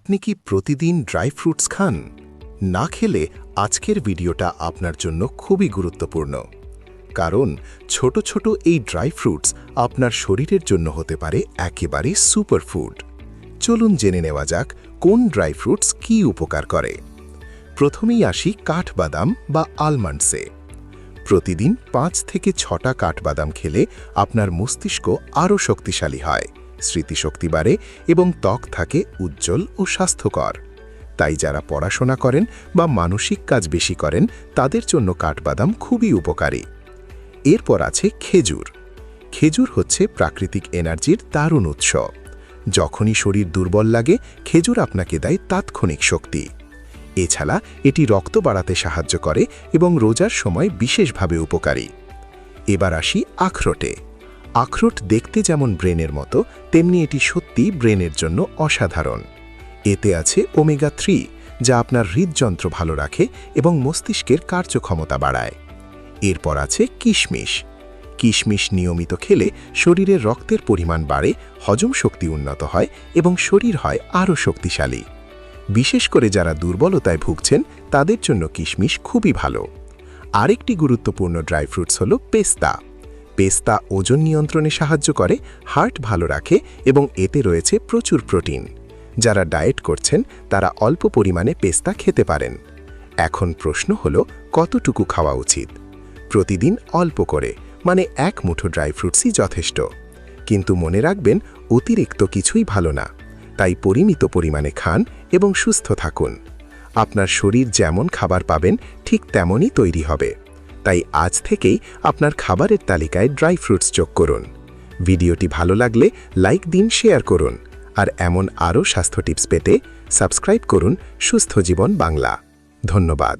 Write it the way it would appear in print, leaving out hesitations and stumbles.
আপনি কি প্রতিদিন ড্রাই ফ্রুটস খান? না খেলে আজকের ভিডিওটা আপনার জন্য খুবই গুরুত্বপূর্ণ। কারণ ছোট ছোট এই ড্রাই ফ্রুটস আপনার শরীরের জন্য হতে পারে একেবারে সুপারফুড। চলুন জেনে নেওয়া যাক কোন ড্রাই ফ্রুটস কী উপকার করে। প্রথমেই আসি কাঠবাদাম বা আলমন্ডসে। প্রতিদিন 5 থেকে 6টা কাঠবাদাম খেলে আপনার মস্তিষ্ক আরও শক্তিশালী হয়, স্মৃতিশক্তি বাড়ে এবং ত্বক থাকে উজ্জ্বল ও স্বাস্থ্যকর। তাই যারা পড়াশোনা করেন বা মানসিক কাজ বেশি করেন তাদের জন্য কাঠবাদাম খুবই উপকারী। এরপর আছে খেজুর। খেজুর হচ্ছে প্রাকৃতিক এনার্জির দারুণ উৎস। যখনই শরীর দুর্বল লাগে খেজুর আপনাকে দেয় তাৎক্ষণিক শক্তি। এছাড়া এটি রক্ত বাড়াতে সাহায্য করে এবং রোজার সময় বিশেষভাবে উপকারী। এবার আসি আখরোটে। আখরোট দেখতে যেমন ব্রেনের মতো, তেমনি এটি সত্যি ব্রেনের জন্য অসাধারণ। এতে আছে ওমেগা 3, যা আপনার হৃদযন্ত্র ভালো রাখে এবং মস্তিষ্কের কার্যক্ষমতা বাড়ায়। এরপর আছে কিশমিশ। কিশমিশ নিয়মিত খেলে শরীরে রক্তের পরিমাণ বাড়ে, হজম শক্তি উন্নত হয় এবং শরীর হয় আরও শক্তিশালী। বিশেষ করে যারা দুর্বলতায় ভুগছেন তাদের জন্য কিশমিশ খুবই ভালো। আরেকটি গুরুত্বপূর্ণ ড্রাই ফ্রুটস হল পেস্তা। পেস্তা ওজন নিয়ন্ত্রণে সাহায্য করে, হার্ট ভালো রাখে এবং এতে রয়েছে প্রচুর প্রোটিন। যারা ডায়েট করছেন তারা অল্প পরিমাণে পেস্তা খেতে পারেন। এখন প্রশ্ন হলো কতটুকু খাওয়া উচিত? প্রতিদিন অল্প করে, মানে 1 মুঠো ড্রাই ফ্রুটসই যথেষ্ট। কিন্তু মনে রাখবেন অতিরিক্ত কিছুই ভালো না। তাই পরিমিত পরিমাণে খান এবং সুস্থ থাকুন। আপনার শরীর যেমন খাবার পাবেন ঠিক তেমনই তৈরি হবে। তাই আজ থেকেই আপনার খাবারের তালিকায় ড্রাই ফ্রুটস যোগ করুন। ভিডিওটি ভালো লাগলে লাইক দিন, শেয়ার করুন। আর এমন আরও স্বাস্থ্য টিপস পেতে সাবস্ক্রাইব করুন সুস্থ জীবন বাংলা। ধন্যবাদ।